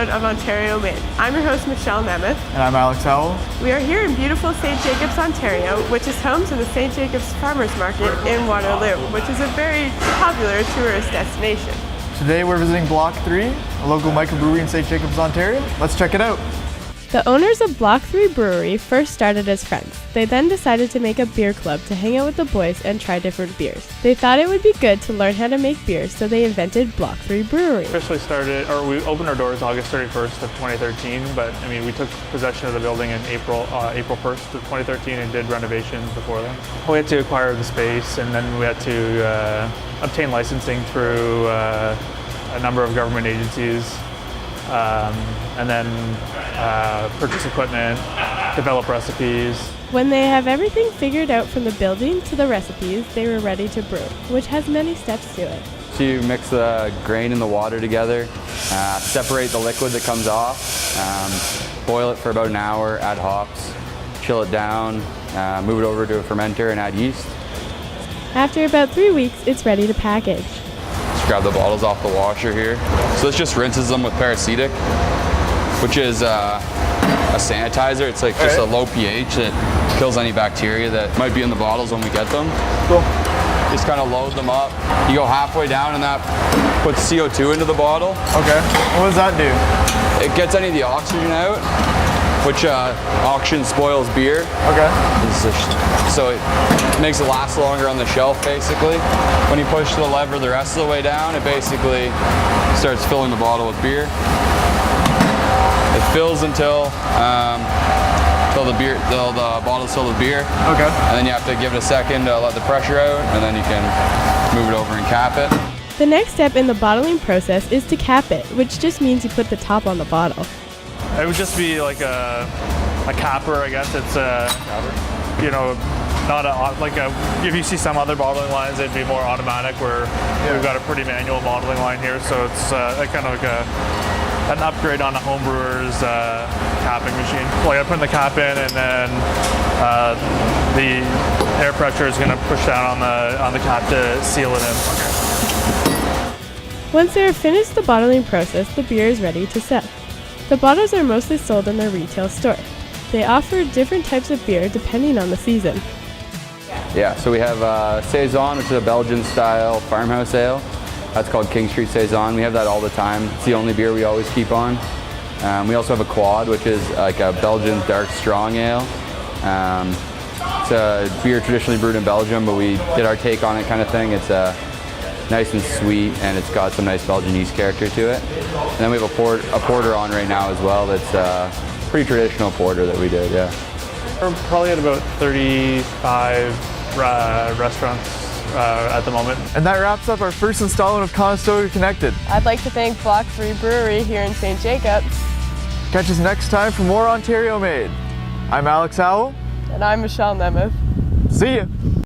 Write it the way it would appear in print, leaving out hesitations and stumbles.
episode of Ontario Made. I'm your host, Michelle Nemeth. And I'm Alex Howell. We are here in beautiful St. Jacobs, Ontario, which is home to the St. Jacobs Farmers Market in Waterloo, which is a very popular tourist destination. Today we're visiting Block 3, a local microbrewery in St. Jacobs, Ontario. Let's check it out. The owners of Block 3 Brewery first started as friends. They then decided to make a beer club to hang out with the boys and try different beers. They thought it would be good to learn how to make beer, so they invented Block 3 Brewery. We opened our doors August 31st of 2013, but we took possession of the building in April 1st of 2013 and did renovations before then. We had to acquire the space, and then we had to obtain licensing through a number of government agencies. And then purchase equipment, develop recipes. When they have everything figured out from the building to the recipes, they were ready to brew, which has many steps to it. So you mix the grain and the water together, separate the liquid that comes off, boil it for about an hour, add hops, chill it down, move it over to a fermenter and add yeast. After about 3 weeks, it's ready to package. Just grab the bottles off the washer here. So this just rinses them with paracetic, which is a sanitizer. It's like just a low pH that kills any bacteria that might be in the bottles when we get them. Cool. Just kind of load them up. You go halfway down and that puts CO2 into the bottle. Okay. What does that do? It gets any of the oxygen out, which oxygen spoils beer. Okay. So it makes it last longer on the shelf, basically. When you push the lever the rest of the way down, it basically starts filling the bottle with beer. It fills until the bottle's filled with beer. Okay. And then you have to give it a second to let the pressure out, and then you can move it over and cap it. The next step in the bottling process is to cap it, which just means you put the top on the bottle. It would just be like a capper, I guess. It's if you see some other bottling lines, it'd be more automatic. Where we've got a pretty manual bottling line here, so it's kind of like an upgrade on a home brewer's capping machine. Like I put the cap in, and then the air pressure is going to push down on the cap to seal it in. Once they are finished the bottling process, the beer is ready to sell. The bottles are mostly sold in their retail store. They offer different types of beer depending on the season. Yeah, so we have Saison, which is a Belgian-style farmhouse ale. That's called King Street Saison. We have that all the time. It's the only beer we always keep on. We also have a Quad, which is like a Belgian dark strong ale. It's a beer traditionally brewed in Belgium, but we did our take on it kind of thing. It's nice and sweet, and it's got some nice Belgian yeast character to it. And then we have a porter on right now as well. That's pretty traditional porter that we did, yeah. We're probably at about 35 restaurants at the moment. And that wraps up our first installment of Conestoga Connected. I'd like to thank Block 3 Brewery here in St. Jacobs. Catch us next time for more Ontario Made. I'm Alex Howell. And I'm Michelle Nemeth. See ya.